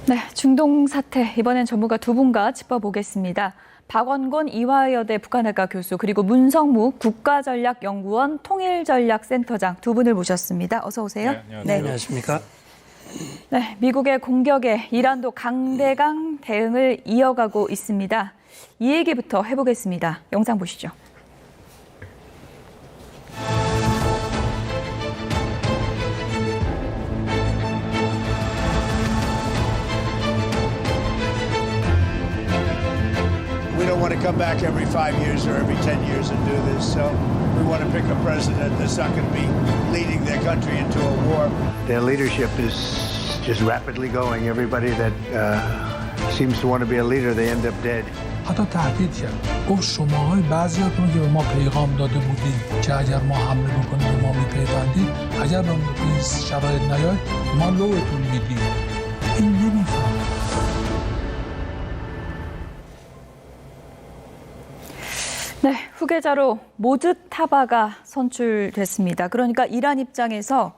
네, 중동 사태 이번엔 전문가 두 분과 짚어보겠습니다. 박원곤 이화여대 북한학과 교수 그리고 문성무 국가전략연구원 통일전략센터장 두 분을 모셨습니다. 어서 오세요. 네, 안녕하세요. 네. 안녕하십니까? 네, 미국의 공격에 이란도 강대강 대응을 이어가고 있습니다. 이 얘기부터 해보겠습니다. 영상 보시죠. We don't want to come back every 5 years or every 10 years and do this. So we want to pick a president that's not going to be leading their country into a war. Their leadership is just rapidly going. Everybody that seems to want to be a leader, they end up dead. حتی تهدید کرد. گفت شماهای بعضیاتون که به ما پیغام داده بودید که اگر ما حمله بکنیم به ما میپیوندید، اگر به این شرایط نیاید ما لوتون میدیم. این نمیفهم. 네, 후계자로 모즈타바가 선출됐습니다. 그러니까 이란 입장에서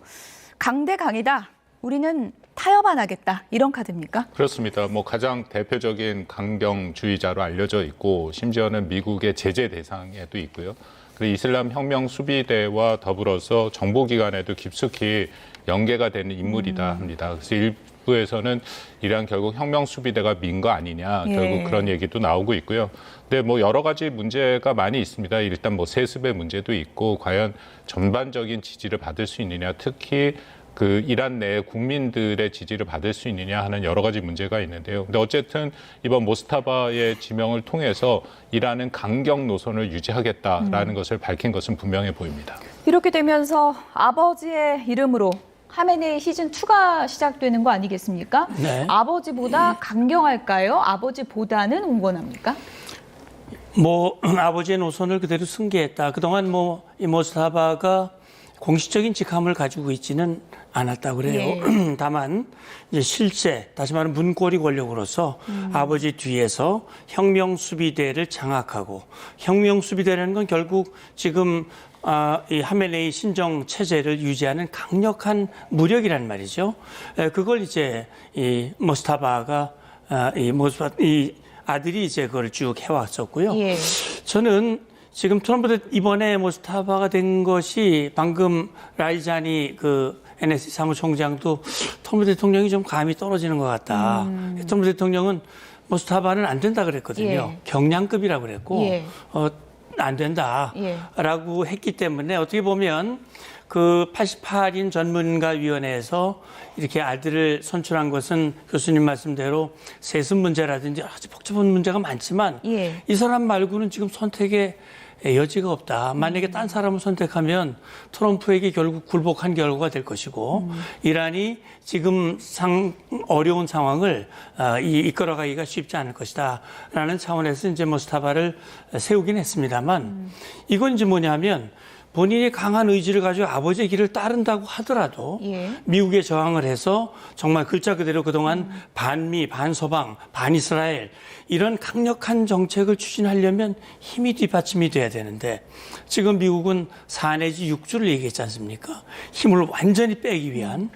강대강이다. 우리는 타협 안 하겠다. 이런 카드입니까? 그렇습니다. 가장 대표적인 강경주의자로 알려져 있고 심지어는 미국의 제재 대상에도 있고요. 그리고 이슬람 혁명 수비대와 더불어서 정보기관에도 깊숙이 연계가 되는 인물이다 합니다. 그래서 일부에서는 이란 결국 혁명 수비대가 민 거 아니냐 결국 그런 얘기도 나오고 있고요. 근데 여러 가지 문제가 많이 있습니다. 일단 세습의 문제도 있고 과연 전반적인 지지를 받을 수 있느냐, 특히 그 이란 내 국민들의 지지를 받을 수 있느냐 하는 여러 가지 문제가 있는데요. 근데 어쨌든 이번 모스타바의 지명을 통해서 이란은 강경 노선을 유지하겠다라는 것을 밝힌 것은 분명해 보입니다. 이렇게 되면서 아버지의 이름으로 하메네이 시즌2가 시작되는 거 아니겠습니까? 네. 아버지보다 강경할까요? 아버지보다는 온건합니까? 아버지의 노선을 그대로 승계했다. 그동안 이 모스타바가 공식적인 직함을 가지고 있지는 않았다고 그래요. 예. 다만 이제 실제 다시 말하면 문고리 권력으로서 아버지 뒤에서 혁명 수비대를 장악하고, 혁명 수비대라는 건 결국 지금 이 하메네이 신정 체제를 유지하는 강력한 무력이란 말이죠. 그걸 이제 이 모스타바가 이 아들이 이제 그걸 쭉 해왔었고요. 예. 저는 지금 트럼프 이번에 모스타바가 된 것이 방금 라이자니 그 NSC 사무총장도 트럼프 대통령이 좀 감이 떨어지는 것 같다. 트럼프 대통령은 모스타바는 안 된다 그랬거든요. 예. 경량급이라고 그랬고 예. 안 된다라고 했기 때문에 어떻게 보면 그 88인 전문가위원회에서 이렇게 아들을 선출한 것은 교수님 말씀대로 세습 문제라든지 아주 복잡한 문제가 많지만 예. 이 사람 말고는 지금 선택의 여지가 없다. 만약에 딴 사람을 선택하면 트럼프에게 결국 굴복한 결과가 될 것이고 이란이 지금 어려운 상황을 이끌어가기가 쉽지 않을 것이다. 라는 차원에서 이제 모스타바를 세우긴 했습니다만 이건 이제 뭐냐면 본인이 강한 의지를 가지고 아버지의 길을 따른다고 하더라도 예. 미국에 저항을 해서 정말 글자 그대로 그동안 반미, 반서방, 반이스라엘 이런 강력한 정책을 추진하려면 힘이 뒷받침이 돼야 되는데 지금 미국은 4 내지 6주를 얘기했지 않습니까? 힘을 완전히 빼기 위한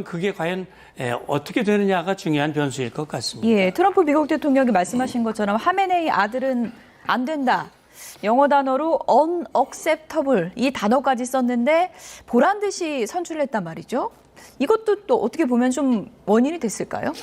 그게 과연 어떻게 되느냐가 중요한 변수일 것 같습니다. 예, 트럼프 미국 대통령이 말씀하신 것처럼 하메네이 아들은 안 된다. 영어 단어로 unacceptable 이 단어까지 썼는데 보란 듯이 선출을 했단 말이죠. 이것도 또 어떻게 보면 좀 원인이 됐을까요?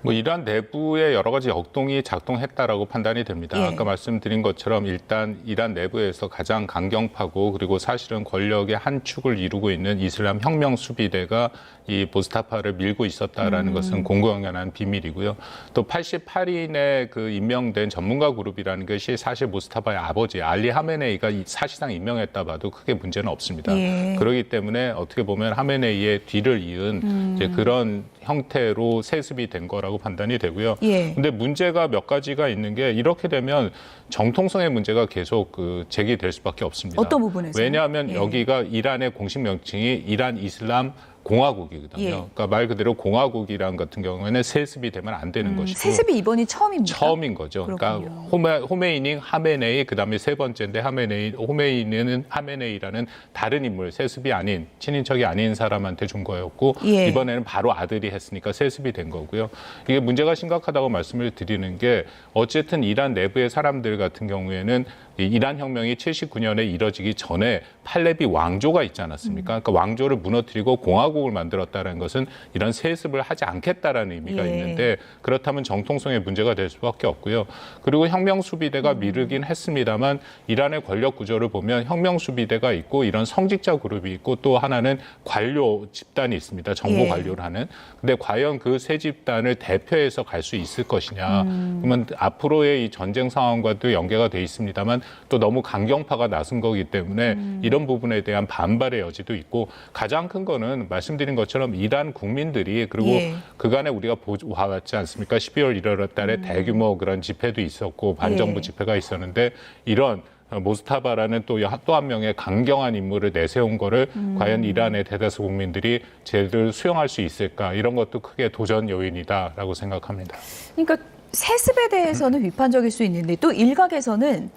이란 내부의 여러 가지 역동이 작동했다라고 판단이 됩니다. 예. 아까 말씀드린 것처럼 일단 이란 내부에서 가장 강경파고 그리고 사실은 권력의 한 축을 이루고 있는 이슬람 혁명 수비대가 이 모스타파를 밀고 있었다라는 것은 공공연한 비밀이고요. 또 88인의 그 임명된 전문가 그룹이라는 것이 사실 모스타파의 아버지 알리 하메네이가 사실상 임명했다 봐도 크게 문제는 없습니다. 예. 그렇기 때문에 어떻게 보면 하메네이의 뒤를 이은 이제 그런 형태로 세습이 된 거라고 판단이 되고요. 예. 근데 문제가 몇 가지가 있는 게 이렇게 되면 정통성의 문제가 계속 제기될 수밖에 없습니다. 어떤 부분에서요? 왜냐하면 예. 여기가 이란의 공식 명칭이 이란 이슬람 공화국이거든요. 예. 그러니까 말 그대로 공화국이란 같은 경우에는 세습이 되면 안 되는 것이고 세습이 이번이 처음입니까? 처음인 거죠. 그렇군요. 그러니까 호메이니, 하메네이, 그다음에 세 번째인데 호메이니는 하메네이라는 다른 인물, 세습이 아닌 친인척이 아닌 사람한테 준 거였고 예. 이번에는 바로 아들이 했으니까 세습이 된 거고요. 이게 문제가 심각하다고 말씀을 드리는 게 어쨌든 이란 내부의 사람들 같은 경우에는 이 이란 혁명이 79년에 이뤄지기 전에 팔레비 왕조가 있지 않았습니까? 그러니까 왕조를 무너뜨리고 공화국을 만들었다는 것은 이런 세습을 하지 않겠다라는 의미가 예. 있는데 그렇다면 정통성에 문제가 될 수밖에 없고요. 그리고 혁명수비대가 미르긴 했습니다만 이란의 권력 구조를 보면 혁명수비대가 있고 이런 성직자 그룹이 있고 또 하나는 관료 집단이 있습니다. 정보 예. 관료를 하는. 근데 과연 그 세 집단을 대표해서 갈 수 있을 것이냐. 그러면 앞으로의 이 전쟁 상황과도 연계가 돼 있습니다만 또 너무 강경파가 나선 거기 때문에 이런 부분에 대한 반발의 여지도 있고 가장 큰 거는 말씀드린 것처럼 이란 국민들이 그리고 예. 그간에 우리가 봐왔지 않습니까? 12월 1월 달에 대규모 그런 집회도 있었고 반정부 예. 집회가 있었는데 이런 모스타바라는 또 한 명의 강경한 인물을 내세운 거를 과연 이란의 대다수 국민들이 제대로 수용할 수 있을까 이런 것도 크게 도전 요인이다라고 생각합니다. 그러니까 세습에 대해서는 비판적일 수 있는데 또 일각에서는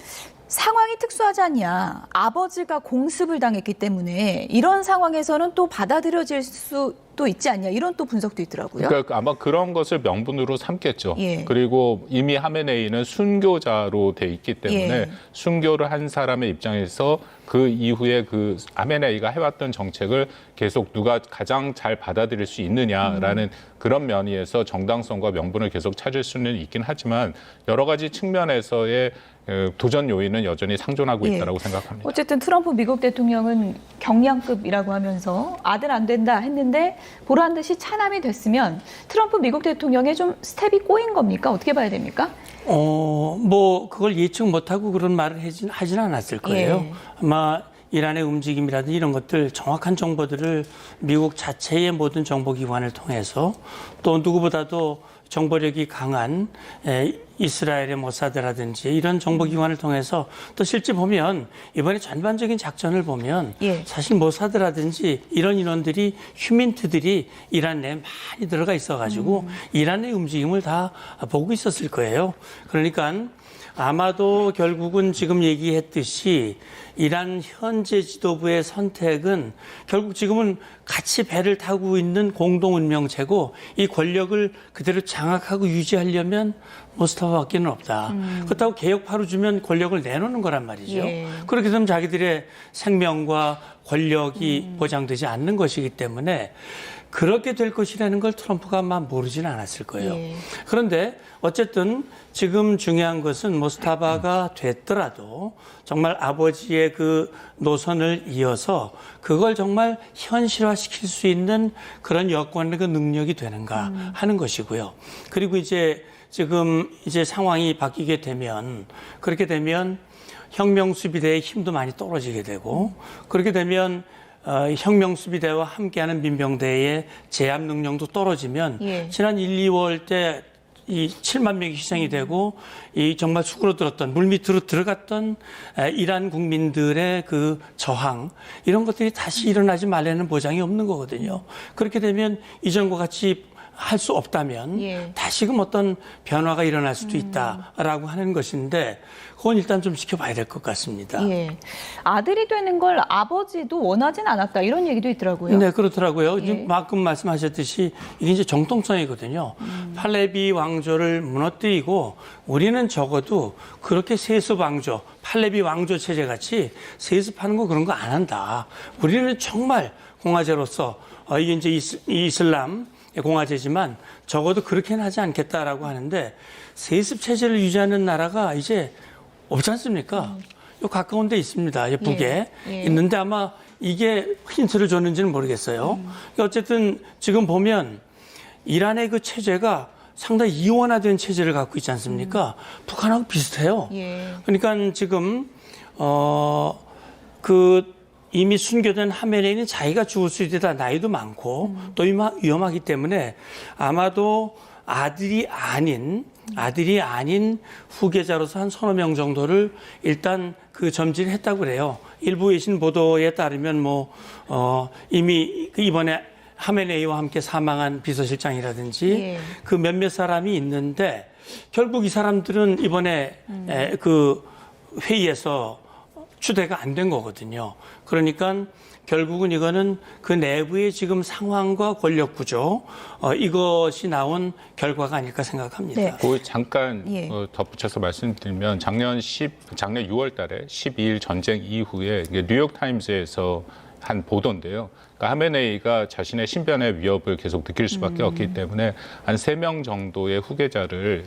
상황이 특수하지 않냐. 아버지가 공습을 당했기 때문에 이런 상황에서는 또 받아들여질 수도 있지 않냐. 이런 또 분석도 있더라고요. 그러니까 아마 그런 것을 명분으로 삼겠죠. 예. 그리고 이미 하메네이는 순교자로 돼 있기 때문에 예. 순교를 한 사람의 입장에서 그 이후에 그 하메네이가 해왔던 정책을 계속 누가 가장 잘 받아들일 수 있느냐라는 그런 면에서 정당성과 명분을 계속 찾을 수는 있긴 하지만 여러 가지 측면에서의 도전 요인은 여전히 상존하고 예. 있다고 생각합니다. 어쨌든 트럼프 미국 대통령은 경량급이라고 하면서 아들 안 된다 했는데 보란 듯이 차남이 됐으면 트럼프 미국 대통령의 좀 스텝이 꼬인 겁니까? 어떻게 봐야 됩니까? 뭐 그걸 예측 못하고 그런 말을 하진 않았을 거예요. 예. 아마 이란의 움직임이라든지 이런 것들 정확한 정보들을 미국 자체의 모든 정보기관을 통해서 또 누구보다도 정보력이 강한 이스라엘의 모사드라든지 이런 정보기관을 통해서 또 실제 보면 이번에 전반적인 작전을 보면 예. 사실 모사드라든지 이런 인원들이 휴민트들이 이란 내에 많이 들어가 있어가지고 이란의 움직임을 다 보고 있었을 거예요. 그러니까 아마도 결국은 지금 얘기했듯이 이란 현재 지도부의 선택은 결국 지금은 같이 배를 타고 있는 공동운명체고 이 권력을 그대로 장악하고 유지하려면 모스타바밖에는 없다. 그렇다고 개혁파로 주면 권력을 내놓는 거란 말이죠. 예. 그렇게 되면 자기들의 생명과 권력이 보장되지 않는 것이기 때문에 그렇게 될 것이라는 걸 트럼프가 아마 모르지는 않았을 거예요. 예. 그런데 어쨌든 지금 중요한 것은 모스타바가 됐더라도 정말 아버지의 그 노선을 이어서 그걸 정말 현실화시킬 수 있는 그런 여건과 그 능력이 되는가 하는 것이고요. 그리고 지금 상황이 바뀌게 되면 그렇게 되면 혁명수비대의 힘도 많이 떨어지게 되고 그렇게 되면 혁명수비대와 함께하는 민병대의 제압 능력도 떨어지면 예. 지난 1, 2월 때 이 7만 명이 희생이 되고 이 정말 수그러들었던 물밑으로 들어갔던 이란 국민들의 그 저항 이런 것들이 다시 일어나지 말라는 보장이 없는 거거든요. 그렇게 되면 이전과 같이 할 수 없다면 예. 다시금 어떤 변화가 일어날 수도 있다라고 하는 것인데 그건 일단 좀 지켜봐야 될 것 같습니다. 예. 아들이 되는 걸 아버지도 원하진 않았다. 이런 얘기도 있더라고요. 네, 그렇더라고요. 예. 지금 방금 말씀하셨듯이 이게 이제 정통성이거든요. 팔레비 왕조를 무너뜨리고 우리는 적어도 그렇게 세습 왕조, 팔레비 왕조 체제 같이 세습하는 거 그런 거 안 한다. 우리는 정말 공화제로서 이게 이제 이슬람 공화제지만 적어도 그렇게는 하지 않겠다라고 하는데 세습 체제를 유지하는 나라가 이제 없지 않습니까? 요 가까운 데 있습니다. 북에 예. 있는데 아마 이게 힌트를 줬는지는 모르겠어요. 어쨌든 지금 보면 이란의 그 체제가 상당히 이원화된 체제를 갖고 있지 않습니까? 북한하고 비슷해요. 예. 그러니까 지금 이미 순교된 하메네이는 자기가 죽을 수 있다 나이도 많고 또 위험하기 때문에 아마도 아들이 아닌 후계자로서 한 서너 명 정도를 일단 그 점지를 했다고 그래요. 일부 외신 보도에 따르면 이미 이번에 하메네이와 함께 사망한 비서실장이라든지 예. 그 몇몇 사람이 있는데 결국 이 사람들은 이번에 그 회의에서 추대가 안 된 거거든요. 그러니까 결국은 이거는 그 내부의 지금 상황과 권력 구조 이것이 나온 결과가 아닐까 생각합니다. 네. 그 잠깐 예. 덧붙여서 말씀드리면 작년 6월 달에 12일 전쟁 이후에 이게 뉴욕 타임즈에서 한 보도인데요. 그러니까 하메네이가 자신의 신변의 위협을 계속 느낄 수밖에 없기 때문에 한 3명 정도의 후계자를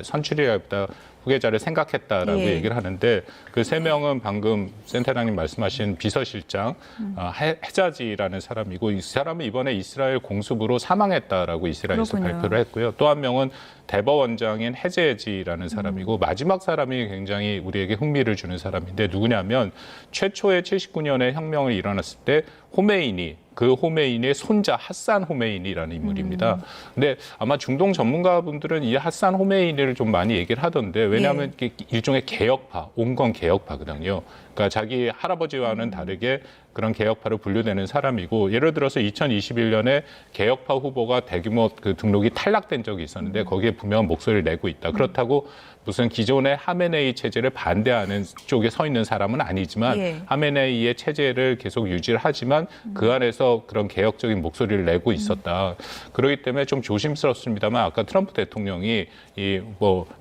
선출이라기보다 후계자를 생각했다라고 예. 얘기를 하는데 그 3명은 방금 센터장님 말씀하신 비서실장 헤자지라는 사람이고 이 사람은 이번에 이스라엘 공습으로 사망했다라고 이스라엘에서 그렇군요. 발표를 했고요. 또 한 명은 대법원장인 헤제지라는 사람이고 마지막 사람이 굉장히 우리에게 흥미를 주는 사람인데 누구냐면 최초의 79년에 혁명을 일어났을 때 그 호메이니의 손자 핫산 호메이니라는 인물입니다. 근데 아마 중동 전문가분들은 이 핫산 호메이니를 좀 많이 얘기를 하던데 왜냐하면 이게 일종의 개혁파, 온건 개혁파거든요. 그러니까 자기 할아버지와는 다르게 그런 개혁파로 분류되는 사람이고 예를 들어서 2021년에 개혁파 후보가 대규모 그 등록이 탈락된 적이 있었는데 거기에 분명한 목소리를 내고 있다. 그렇다고 무슨 기존의 하메네이 체제를 반대하는 쪽에 서 있는 사람은 아니지만 예. 하메네이의 체제를 계속 유지를 하지만 그 안에서 그런 개혁적인 목소리를 내고 있었다. 그렇기 때문에 좀 조심스럽습니다만 아까 트럼프 대통령이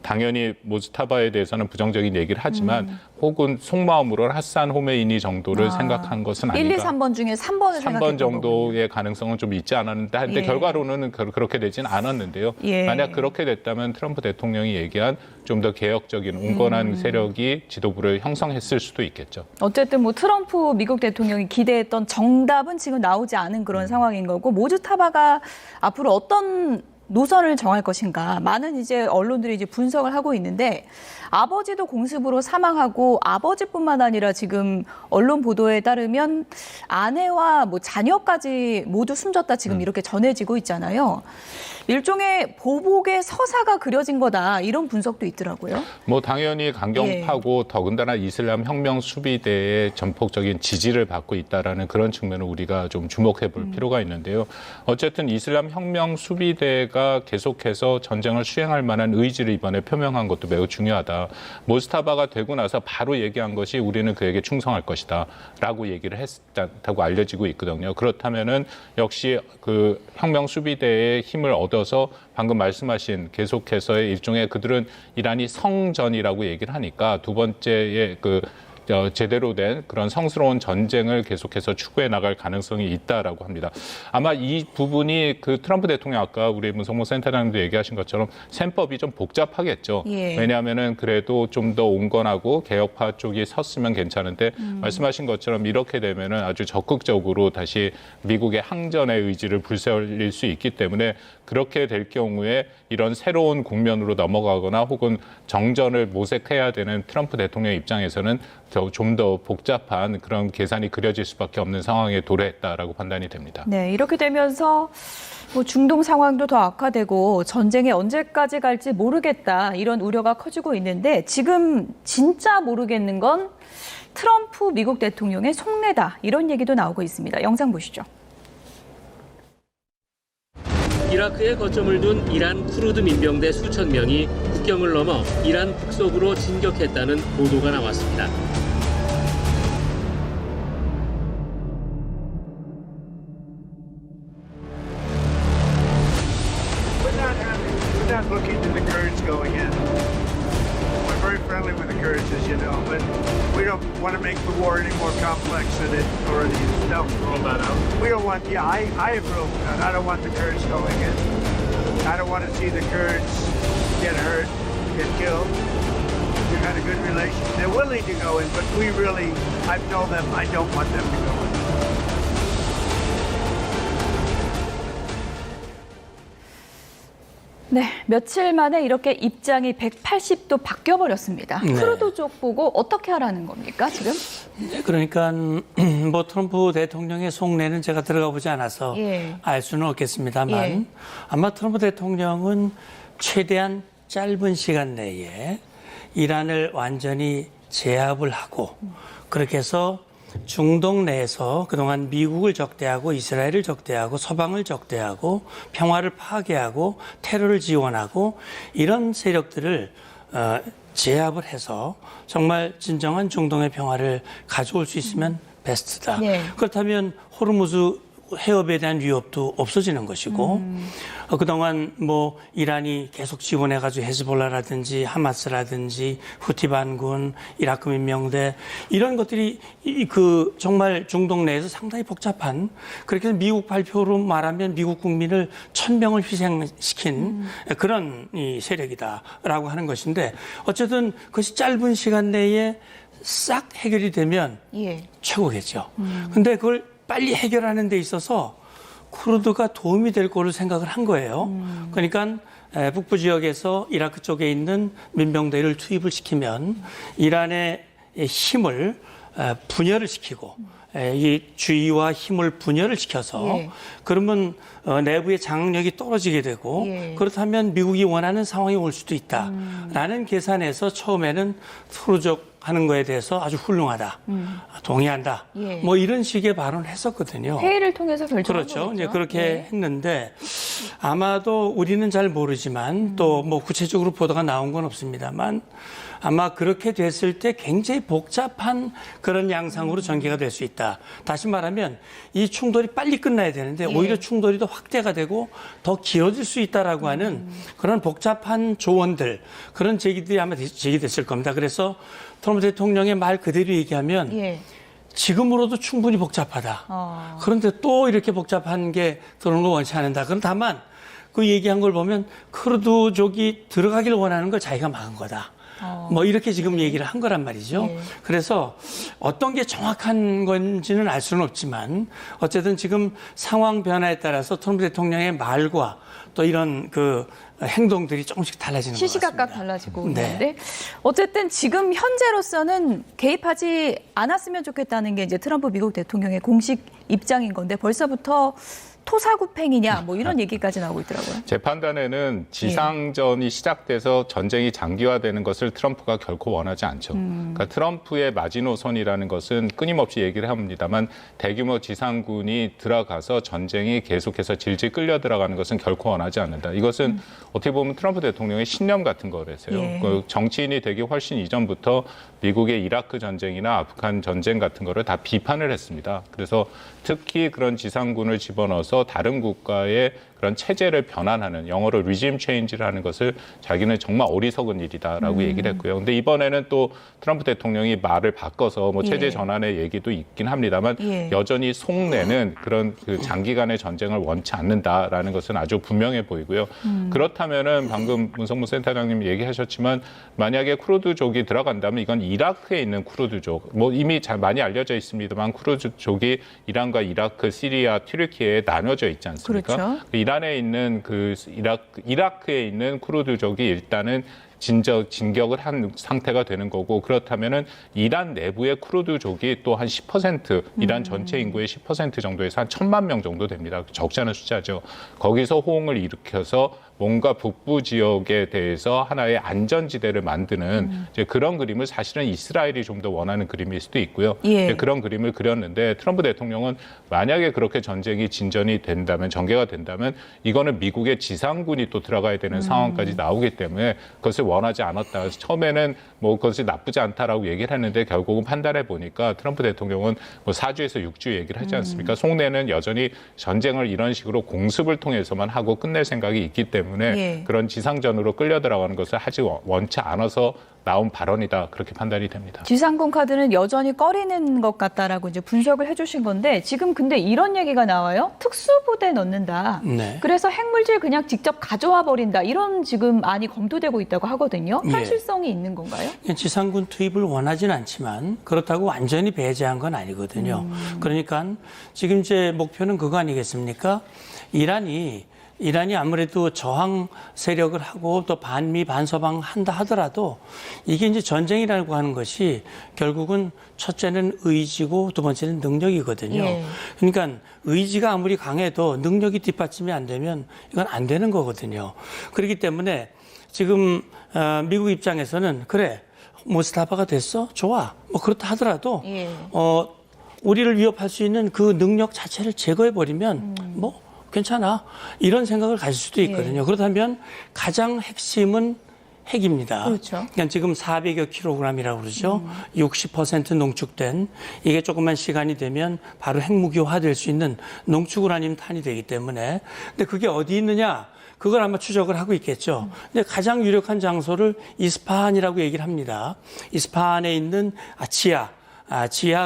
당연히 모스타바에 대해서는 부정적인 얘기를 하지만 혹은 속마음으로 핫산 호메이니 정도를 생각한 것은 아닌가. 1, 2, 3번 중에 3번을 3번 정도의 가능성은 좀 있지 않았는데 근데 예. 결과로는 그렇게 되지는 않았는데요. 예. 만약 그렇게 됐다면 트럼프 대통령이 얘기한 좀 더 개혁적인 온건한 세력이 지도부를 형성했을 수도 있겠죠. 어쨌든 뭐 트럼프 미국 대통령이 기대했던 정답은 지금 나오지 않은 그런 상황인 거고 모주타바가 앞으로 어떤 노선을 정할 것인가 많은 이제 언론들이 이제 분석을 하고 있는데 아버지도 공습으로 사망하고 아버지뿐만 아니라 지금 언론 보도에 따르면 아내와 뭐 자녀까지 모두 숨졌다 지금 이렇게 전해지고 있잖아요. 일종의 보복의 서사가 그려진 거다 이런 분석도 있더라고요. 뭐 당연히 강경파고 더군다나 이슬람 혁명 수비대의 전폭적인 지지를 받고 있다라는 그런 측면을 우리가 좀 주목해 볼 필요가 있는데요. 어쨌든 이슬람 혁명 수비대가 계속해서 전쟁을 수행할 만한 의지를 이번에 표명한 것도 매우 중요하다. 모스타바가 되고 나서 바로 얘기한 것이 우리는 그에게 충성할 것이다라고 얘기를 했다고 알려지고 있거든요. 그렇다면은 역시 그 혁명 수비대의 힘을 얻어서 방금 말씀하신 계속해서의 일종의 그들은 이란이 성전이라고 얘기를 하니까 두 번째의 제대로 된 그런 성스러운 전쟁을 계속해서 추구해 나갈 가능성이 있다라고 합니다. 아마 이 부분이 그 트럼프 대통령 아까 우리 문성모 센터장님도 얘기하신 것처럼 셈법이 좀 복잡하겠죠. 예. 왜냐하면은 그래도 좀 더 온건하고 개혁파 쪽이 섰으면 괜찮은데 말씀하신 것처럼 이렇게 되면은 아주 적극적으로 다시 미국의 항전의 의지를 불살릴 수 있기 때문에 그렇게 될 경우에 이런 새로운 국면으로 넘어가거나 혹은 정전을 모색해야 되는 트럼프 대통령 입장에서는 좀 더 복잡한 그런 계산이 그려질 수밖에 없는 상황에 도래했다라고 판단이 됩니다. 네, 이렇게 되면서 뭐 중동 상황도 더 악화되고 전쟁이 언제까지 갈지 모르겠다 이런 우려가 커지고 있는데 지금 진짜 모르겠는 건 트럼프 미국 대통령의 속내다 이런 얘기도 나오고 있습니다. 영상 보시죠. 이라크에 거점을 둔 이란 쿠르드 민병대 수천 명이 국경을 넘어 이란 북쪽으로 진격했다는 보도가 나왔습니다. We're not looking to the Kurds going in. We're very friendly with the Kurds, as you know, but we don't want to make the war any more complex than it already is. No, roll that out. We don't want. Yeah, I approve of that. I don't want the Kurds going in. I don't want to see the Kurds get hurt, get killed. We've had a good relation. They're willing to go in, but I've told them I don't want them to go in. 네, 며칠 만에 이렇게 입장이 180도 바뀌어버렸습니다. 네. 쿠르드 쪽 보고 어떻게 하라는 겁니까, 지금? 그러니까 뭐 트럼프 대통령의 속내는 제가 들어가 보지 않아서 예. 알 수는 없겠습니다만 예. 아마 트럼프 대통령은 최대한 짧은 시간 내에 이란을 완전히 제압을 하고 그렇게 해서 중동 내에서 그동안 미국을 적대하고 이스라엘을 적대하고 서방을 적대하고 평화를 파괴하고 테러를 지원하고 이런 세력들을 제압을 해서 정말 진정한 중동의 평화를 가져올 수 있으면 베스트다. 네. 그렇다면 호르무즈 해협에 대한 위협도 없어지는 것이고 그동안 뭐 이란이 계속 지원해가지고 헤즈볼라라든지 하마스라든지 후티 반군, 이라크 민병대 이런 것들이 그 정말 중동 내에서 상당히 복잡한 그렇게 해서 미국 발표로 말하면 미국 국민을 1000명을 희생시킨 그런 이 세력이다라고 하는 것인데 어쨌든 그것이 짧은 시간 내에 싹 해결이 되면 예. 최고겠죠. 근데 그걸 빨리 해결하는 데 있어서 쿠르드가 도움이 될 거로 생각을 한 거예요. 그러니까 북부 지역에서 이라크 쪽에 있는 민병대를 투입을 시키면 이란의 힘을 분열을 시키고 이 주의와 힘을 분열을 시켜서 예. 그러면 내부의 장악력이 떨어지게 되고 예. 그렇다면 미국이 원하는 상황이 올 수도 있다라는 계산에서 처음에는 투르족 하는 거에 대해서 아주 훌륭하다, 동의한다, 예. 뭐 이런 식의 발언을 했었거든요. 회의를 통해서 결정한 그렇죠. 거겠죠. 이제 그렇게 네. 했는데 아마도 우리는 잘 모르지만 또 뭐 구체적으로 보도가 나온 건 없습니다만 아마 그렇게 됐을 때 굉장히 복잡한 그런 양상으로 전개가 될 수 있다. 다시 말하면 이 충돌이 빨리 끝나야 되는데 예. 오히려 충돌이 더 확대가 되고 더 길어질 수 있다라고 하는 그런 복잡한 조언들 그런 제기들이 아마 제기됐을 겁니다. 그래서 트럼프 대통령의 말 그대로 얘기하면 예. 지금으로도 충분히 복잡하다. 그런데 또 이렇게 복잡한 게 들어오는 거 원치 않는다. 그럼 다만 그 얘기한 걸 보면 크루드족이 들어가길 원하는 걸 자기가 막은 거다. 뭐 이렇게 지금 얘기를 한 거란 말이죠. 네. 그래서 어떤 게 정확한 건지는 알 수는 없지만 어쨌든 지금 상황 변화에 따라서 트럼프 대통령의 말과 또 이런 그 행동들이 조금씩 달라지는 것 같습니다. 시시각각 달라지고 네. 있는데 어쨌든 지금 현재로서는 개입하지 않았으면 좋겠다는 게 이제 트럼프 미국 대통령의 공식 입장인 건데 벌써부터 토사구팽이냐 뭐 이런 얘기까지 나오고 있더라고요. 제 판단에는 지상전이 시작돼서 전쟁이 장기화되는 것을 트럼프가 결코 원하지 않죠. 그러니까 트럼프의 마지노선이라는 것은 끊임없이 얘기를 합니다만 대규모 지상군이 들어가서 전쟁이 계속해서 질질 끌려 들어가는 것은 결코 원하지 않는다. 이것은 어떻게 보면 트럼프 대통령의 신념 같은 거라서요. 예. 그 정치인이 되기 훨씬 이전부터 미국의 이라크 전쟁이나 아프간 전쟁 같은 거를 다 비판을 했습니다. 그래서 특히 그런 지상군을 집어넣어서 다른 국가의 그런 체제를 변환하는 영어로 regime change라는 것을 자기는 정말 어리석은 일이다라고 얘기를 했고요. 근데 이번에는 또 트럼프 대통령이 말을 바꿔서 뭐 체제 예. 전환의 얘기도 있긴 합니다만 예. 여전히 속내는 그런 그 장기간의 전쟁을 원치 않는다라는 것은 아주 분명해 보이고요. 그렇다면은 방금 문성무 센터장님이 얘기하셨지만 만약에 쿠르드족이 들어간다면 이건 이라크에 있는 쿠르드족, 뭐 이미 잘 많이 알려져 있습니다만 쿠르드족이 이란과 이라크, 시리아, 튀르키예에 나눠져 있지 않습니까? 그렇죠. 이란에 있는 그 이라크에 있는 쿠르드족이 일단은 진격을 한 상태가 되는 거고 그렇다면은 이란 내부의 쿠르드족이 또 한 10% 이란 전체 인구의 10% 정도에서 한 1000만 명 정도 됩니다. 적지 않은 숫자죠. 거기서 호응을 일으켜서 뭔가 북부 지역에 대해서 하나의 안전지대를 만드는 이제 그런 그림을 사실은 이스라엘이 좀 더 원하는 그림일 수도 있고요. 예. 이제 그런 그림을 그렸는데 트럼프 대통령은 만약에 그렇게 전쟁이 진전이 된다면 전개가 된다면 이거는 미국의 지상군이 또 들어가야 되는 상황까지 나오기 때문에 그것을 원하지 않았다. 그래서 처음에는 뭐 그것이 나쁘지 않다라고 얘기를 했는데 결국은 판단해 보니까 트럼프 대통령은 뭐 4주에서 6주 얘기를 하지 않습니까? 속내는 여전히 전쟁을 이런 식으로 공습을 통해서만 하고 끝낼 생각이 있기 때문에 예. 그런 지상전으로 끌려 들어가는 것을 아직 원치 않아서 나온 발언이다 그렇게 판단이 됩니다. 지상군 카드는 여전히 꺼리는 것 같다라고 이제 분석을 해주신 건데 지금 근데 이런 얘기가 나와요. 특수부대 넣는다. 네. 그래서 핵물질 그냥 직접 가져와 버린다. 이런 지금 안이 검토되고 있다고 하거든요. 예. 현실성이 있는 건가요? 지상군 투입을 원하지는 않지만 그렇다고 완전히 배제한 건 아니거든요. 그러니까 지금 이제 목표는 그거 아니겠습니까? 이란이 아무래도 저항 세력을 하고 또 반미 반서방 한다 하더라도 이게 이제 전쟁이라고 하는 것이 결국은 첫째는 의지고 두 번째는 능력이거든요. 예. 그러니까 의지가 아무리 강해도 능력이 뒷받침이 안 되면 이건 안 되는 거거든요. 그렇기 때문에 지금 미국 입장에서는 그래 모스타바가 됐어? 좋아. 뭐 그렇다 하더라도 예. 우리를 위협할 수 있는 그 능력 자체를 제거해버리면 뭐 괜찮아. 이런 생각을 가질 수도 있거든요. 그렇다면 가장 핵심은 핵입니다. 그렇죠. 그러니까 지금 400여 킬로그램이라고 그러죠. 60% 농축된 이게 조금만 시간이 되면 바로 핵무기화될 수 있는 농축우라늄 탄이 되기 때문에 근데 그게 어디 있느냐? 그걸 아마 추적을 하고 있겠죠. 근데 가장 유력한 장소를 이스파한이라고 얘기를 합니다. 이스파한에 있는 지하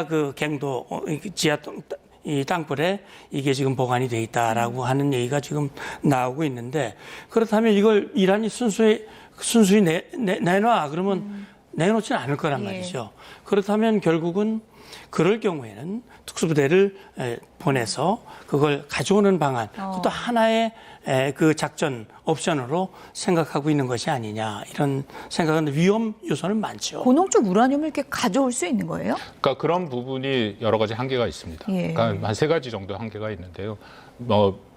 그 갱도 지하 이 땅굴에 이게 지금 보관이 돼 있다라고 하는 얘기가 지금 나오고 있는데 그렇다면 이걸 이란이 순수히 내놔 그러면 내놓지는 않을 거란 말이죠. 그렇다면 결국은 그럴 경우에는 특수부대를 보내서 그걸 가져오는 방안 그것도 하나의 그 작전 옵션으로 생각하고 있는 것이 아니냐 이런 생각은 위험 요소는 많죠. 고농축 우라늄을 이렇게 가져올 수 있는 거예요? 그러니까 그런 부분이 여러 가지 한계가 있습니다. 그러니까 한 3가지 정도 한계가 있는데요.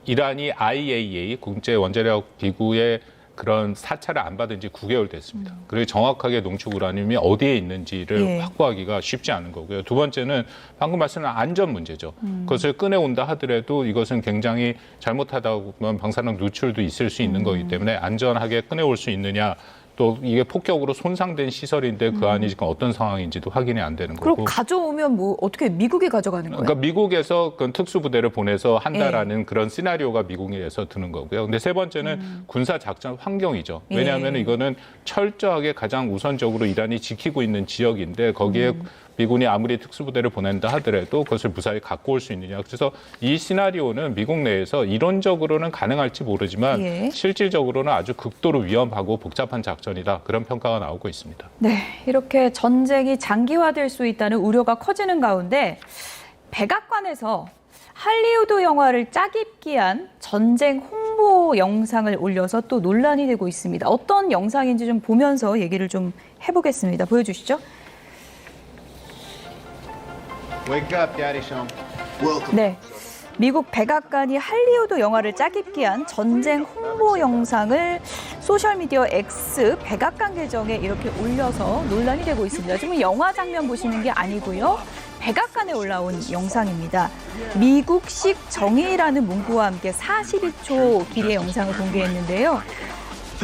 이란이 IAEA 국제 원자력 기구의 그런 사찰을 안 받은 지 9개월 됐습니다. 그리고 정확하게 농축 우라늄이 어디에 있는지를 확보하기가 쉽지 않은 거고요. 두 번째는 방금 말씀한 안전 문제죠. 그것을 꺼내온다 하더라도 이것은 굉장히 잘못하다 보면 방사능 누출도 있을 수 있는 거기 때문에 안전하게 꺼내올 수 있느냐. 또 이게 폭격으로 손상된 시설인데 그 안이 지금 어떤 상황인지도 확인이 안 되는 거고. 그럼 가져오면 뭐 어떻게 미국이 가져가는 거예요? 그러니까 미국에서 그 특수부대를 보내서 한다라는 그런 시나리오가 미국에서 드는 거고요. 근데 세 번째는 군사 작전 환경이죠. 왜냐하면 이거는 철저하게 가장 우선적으로 이란이 지키고 있는 지역인데 거기에 미군이 아무리 특수부대를 보낸다 하더라도 그것을 무사히 갖고 올 수 있느냐. 그래서 이 시나리오는 미국 내에서 이론적으로는 가능할지 모르지만 실질적으로는 아주 극도로 위험하고 복잡한 작전이다. 그런 평가가 나오고 있습니다. 네, 이렇게 전쟁이 장기화될 수 있다는 우려가 커지는 가운데 백악관에서 할리우드 영화를 짜깁기한 전쟁 홍보 영상을 올려서 또 논란이 되고 있습니다. 어떤 영상인지 좀 보면서 얘기를 좀 해보겠습니다. 보여주시죠. Wake up, Daddy's home. Welcome. 네, 미국 백악관이 할리우드 영화를 짜깁기한 전쟁 홍보 영상을 소셜미디어 X 백악관 계정에 이렇게 올려서 논란이 되고 있습니다. 지금 영화 장면 보시는 게 아니고요. 백악관에 올라온 영상입니다. 미국식 정의라는 문구와 함께 42초 길이의 영상을 공개했는데요.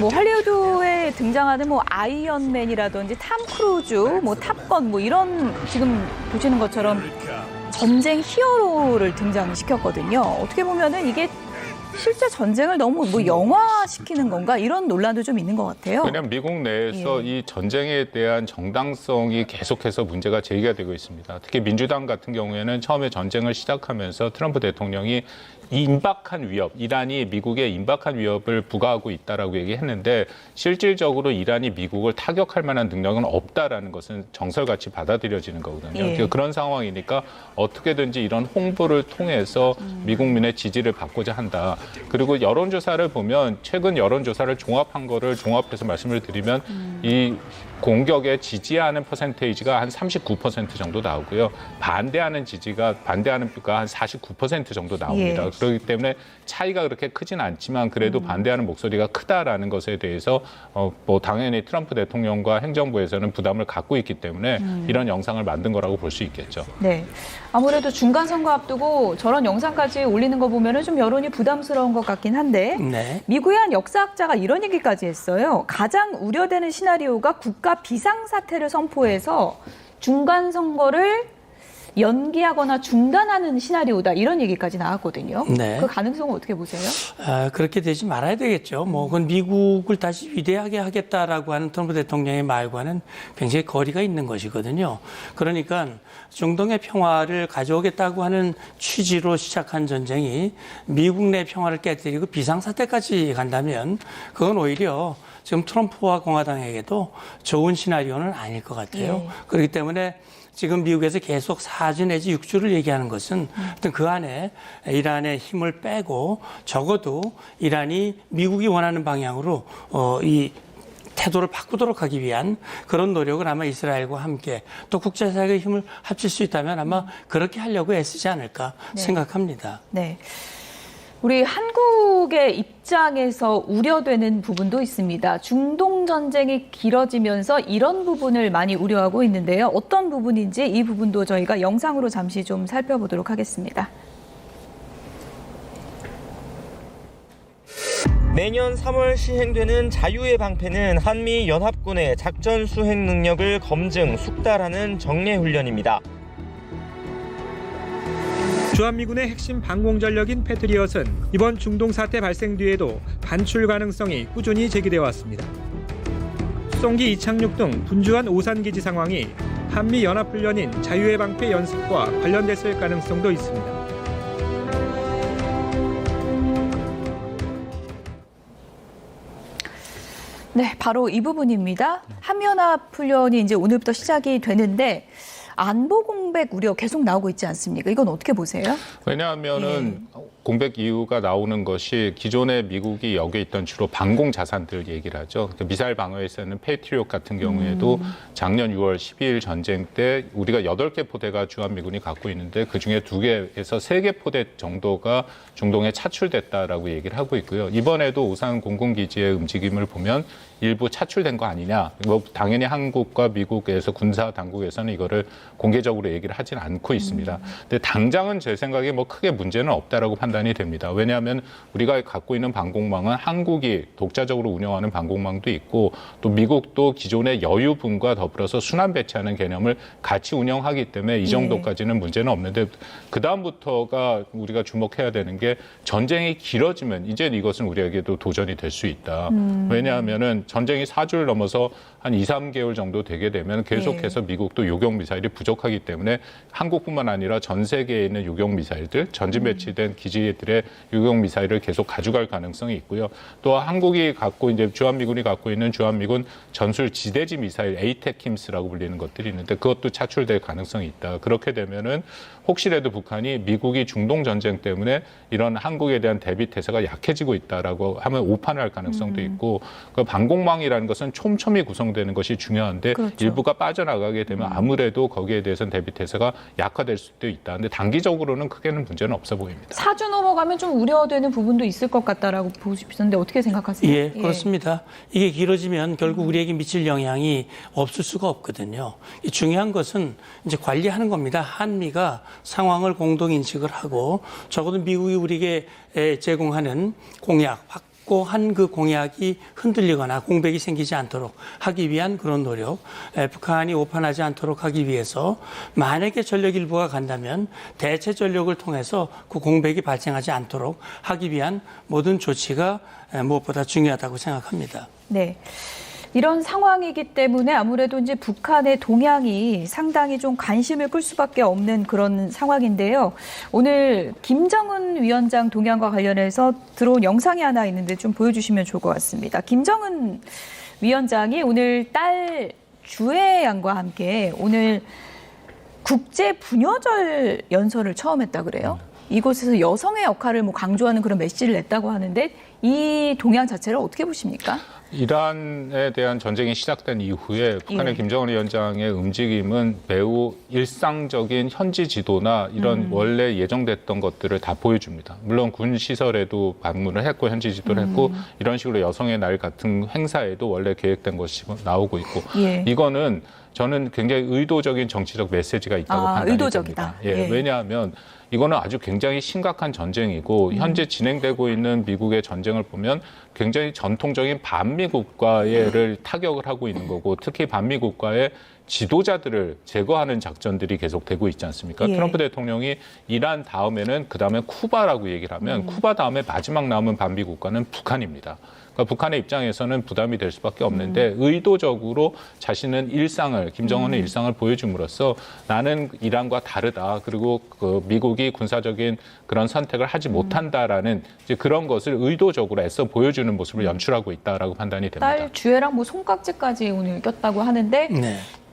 뭐 할리우드에 등장하는 뭐 아이언맨이라든지 탐 크루즈, 뭐 탑건 뭐 이런 지금 보시는 것처럼 전쟁 히어로를 등장시켰거든요. 어떻게 보면은 이게 실제 전쟁을 너무 뭐 영화시키는 건가 이런 논란도 좀 있는 것 같아요. 왜냐하면 미국 내에서 이 전쟁에 대한 정당성이 계속해서 문제가 제기가 되고 있습니다. 특히 민주당 같은 경우에는 처음에 전쟁을 시작하면서 트럼프 대통령이 이 임박한 위협, 이란이 미국에 임박한 위협을 부과하고 있다라고 얘기했는데 실질적으로 이란이 미국을 타격할 만한 능력은 없다라는 것은 정설같이 받아들여지는 거거든요. 그러니까 그런 상황이니까 어떻게든지 이런 홍보를 통해서 미국민의 지지를 받고자 한다. 그리고 여론조사를 보면 최근 여론조사를 종합한 거를 종합해서 말씀을 드리면 이 공격에 지지하는 퍼센테이지가 한 39% 정도 나오고요. 반대하는 표가 한 49% 정도 나옵니다. 그렇기 때문에 차이가 그렇게 크진 않지만 그래도 반대하는 목소리가 크다라는 것에 대해서 뭐 당연히 트럼프 대통령과 행정부에서는 부담을 갖고 있기 때문에 이런 영상을 만든 거라고 볼 수 있겠죠. 네, 아무래도 중간 선거 앞두고 저런 영상까지 올리는 거 보면은 좀 여론이 부담스러운 것 같긴 한데 미국의 한 역사학자가 이런 얘기까지 했어요. 가장 우려되는 시나리오가 국가 비상사태를 선포해서 중간 선거를 연기하거나 중단하는 시나리오다 이런 얘기까지 나왔거든요. 그 가능성은 어떻게 보세요? 그렇게 되지 말아야 되겠죠. 뭐 그건 미국을 다시 위대하게 하겠다라고 하는 트럼프 대통령의 말과는 굉장히 거리가 있는 것이거든요. 그러니까 중동의 평화를 가져오겠다고 하는 취지로 시작한 전쟁이 미국 내 평화를 깨뜨리고 비상사태까지 간다면 그건 오히려 지금 트럼프와 공화당에게도 좋은 시나리오는 아닐 것 같아요. 그렇기 때문에 지금 미국에서 계속 4주 내지 6주를 얘기하는 것은 어떤 그 안에 이란의 힘을 빼고 적어도 이란이 미국이 원하는 방향으로 이 태도를 바꾸도록 하기 위한 그런 노력을 아마 이스라엘과 함께 또 국제사회의 힘을 합칠 수 있다면 아마 그렇게 하려고 애쓰지 않을까 생각합니다. 네. 우리 한국의 입장에서 우려되는 부분도 있습니다. 중동 전쟁이 길어지면서 이런 부분을 많이 우려하고 있는데요. 어떤 부분인지 이 부분도 저희가 영상으로 잠시 좀 살펴보도록 하겠습니다. 매년 3월 시행되는 자유의 방패는 한미 연합군의 작전 수행 능력을 검증, 숙달하는 정례 훈련입니다. 주한미군의 핵심 방공 전력인 패트리엇은 이번 중동 사태 발생 뒤에도 반출 가능성이 꾸준히 제기돼 왔습니다. 수송기 이착륙 등 분주한 오산기지 상황이 한미 연합훈련인 자유의 방패 연습과 관련됐을 가능성도 있습니다. 네, 바로 이 부분입니다. 한미연합훈련이 이제 오늘부터 시작이 되는데 안보 공백 우려 계속 나오고 있지 않습니까? 이건 어떻게 보세요? 왜냐하면은 공백 이유가 나오는 것이 기존에 미국이 여기에 있던 주로 방공 자산들 얘기를 하죠. 그러니까 미사일 방어에 쓰는 패트리엇 같은 경우에도 작년 6월 12일 전쟁 때 우리가 8개 포대가 주한미군이 갖고 있는데 그중에 2개에서 3개 포대 정도가 중동에 차출됐다라고 얘기를 하고 있고요. 이번에도 우산 공군기지의 움직임을 보면 일부 차출된 거 아니냐. 뭐 당연히 한국과 미국에서 군사 당국에서는 이거를 공개적으로 얘기를 하지는 않고 있습니다. 근데 당장은 제 생각에 뭐 크게 문제는 없다라고 판단이 됩니다. 왜냐하면 우리가 갖고 있는 방공망은 한국이 독자적으로 운영하는 방공망도 있고 또 미국도 기존의 여유분과 더불어서 순환 배치하는 개념을 같이 운영하기 때문에 이 정도까지는 문제는 없는데 그다음부터가 우리가 주목해야 되는 게 전쟁이 길어지면 이제 이것은 우리에게도 도전이 될 수 있다. 왜냐하면은 전쟁이 4주를 넘어서 한 2, 3개월 정도 되게 되면 계속해서 미국도 요격 미사일이 부족하기 때문에 한국뿐만 아니라 전 세계에 있는 요격 미사일들, 전진 배치된 기지들의 요격 미사일을 계속 가져갈 가능성이 있고요. 또 한국이 갖고 이제 주한미군이 갖고 있는 주한미군 전술 지대지 미사일 에이테킴스라고 불리는 것들이 있는데 그것도 차출될 가능성이 있다. 그렇게 되면은 혹시라도 북한이 미국이 중동 전쟁 때문에 이런 한국에 대한 대비 태세가 약해지고 있다라고 하면 오판을 할 가능성도 있고 그 방공망이라는 것은 촘촘히 구성되는 것이 중요한데 그렇죠. 일부가 빠져나가게 되면 아무래도 거기에 대해서는 대비 태세가 약화될 수도 있다. 근데 단기적으로는 크게는 문제는 없어 보입니다. 4주 넘어가면 좀 우려되는 부분도 있을 것 같다라고 보고 싶은데 어떻게 생각하세요? 예, 그렇습니다. 이게 길어지면 결국 우리에게 미칠 영향이 없을 수가 없거든요. 이 중요한 것은 이제 관리하는 겁니다. 한미가 상황을 공동 인식을 하고 적어도 미국이 우리에게 제공하는 공약, 확고한 그 공약이 흔들리거나 공백이 생기지 않도록 하기 위한 그런 노력, 북한이 오판하지 않도록 하기 위해서 만약에 전력 일부가 간다면 대체 전력을 통해서 그 공백이 발생하지 않도록 하기 위한 모든 조치가 무엇보다 중요하다고 생각합니다. 네. 이런 상황이기 때문에 아무래도 이제 북한의 동향이 상당히 좀 관심을 끌 수밖에 없는 그런 상황인데요. 오늘 김정은 위원장 동향과 관련해서 들어온 영상이 하나 있는데 좀 보여주시면 좋을 것 같습니다. 김정은 위원장이 오늘 딸 주혜 양과 함께 오늘 국제 부녀절 연설을 처음 했다 그래요. 이곳에서 여성의 역할을 뭐 강조하는 그런 메시지를 냈다고 하는데 이 동향 자체를 어떻게 보십니까? 이란에 대한 전쟁이 시작된 이후에 북한의 김정은 위원장의 움직임은 매우 일상적인 현지 지도나 이런 원래 예정됐던 것들을 다 보여줍니다. 물론 군 시설에도 방문을 했고 현지 지도를 했고 이런 식으로 여성의 날 같은 행사에도 원래 계획된 것이 나오고 있고 이거는 저는 굉장히 의도적인 정치적 메시지가 있다고 판단이 의도적이다. 됩니다. 왜냐하면 이거는 아주 굉장히 심각한 전쟁이고 현재 진행되고 있는 미국의 전쟁을 보면 굉장히 전통적인 반미 국가를 타격을 하고 있는 거고 특히 반미 국가의 지도자들을 제거하는 작전들이 계속되고 있지 않습니까? 트럼프 대통령이 이란 다음에는 그다음에 쿠바라고 얘기를 하면 쿠바 다음에 마지막 남은 반미 국가는 북한입니다. 그러니까 북한의 입장에서는 부담이 될 수밖에 없는데 의도적으로 자신은 김정은의 일상을 보여줌으로써 나는 이란과 다르다. 그리고 그 미국이 군사적인 그런 선택을 하지 못한다라는 이제 그런 것을 의도적으로 애써 보여주는 모습을 연출하고 있다라고 판단이 됩니다. 딸 주혜랑 뭐 손깍지까지 오늘 꼈다고 하는데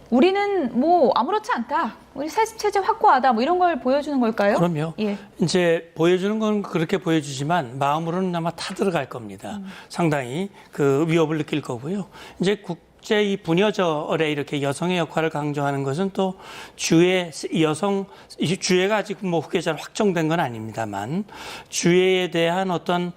우리는 뭐 아무렇지 않다. 우리 세습 체제 확고하다. 뭐 이런 걸 보여주는 걸까요? 그럼요. 이제 보여주는 건 그렇게 보여주지만 마음으로는 아마 타들어갈 겁니다. 상당히 그 위협을 느낄 거고요. 이제 국제 이 부녀절에 이렇게 여성의 역할을 강조하는 것은 또 주의 주회가 아직 뭐 후계자로 확정된 건 아닙니다만 주회에 대한 어떤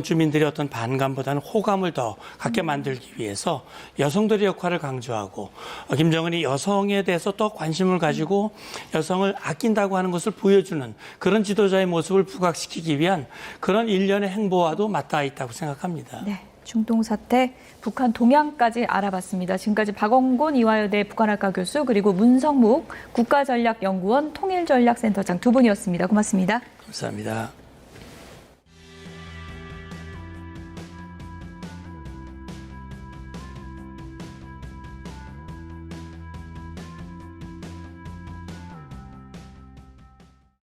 주민들의 어떤 반감보다는 호감을 더 갖게 만들기 위해서 여성들의 역할을 강조하고 김정은이 여성에 대해서 또 관심을 가지고 여성을 아낀다고 하는 것을 보여주는 그런 지도자의 모습을 부각시키기 위한 그런 일련의 행보와도 맞닿아 있다고 생각합니다. 네. 중동 사태, 북한 동향까지 알아봤습니다. 지금까지 박원곤 이화여대 북한학과 교수 그리고 문성묵 국가전략연구원 통일전략센터장 두 분이었습니다. 고맙습니다. 감사합니다.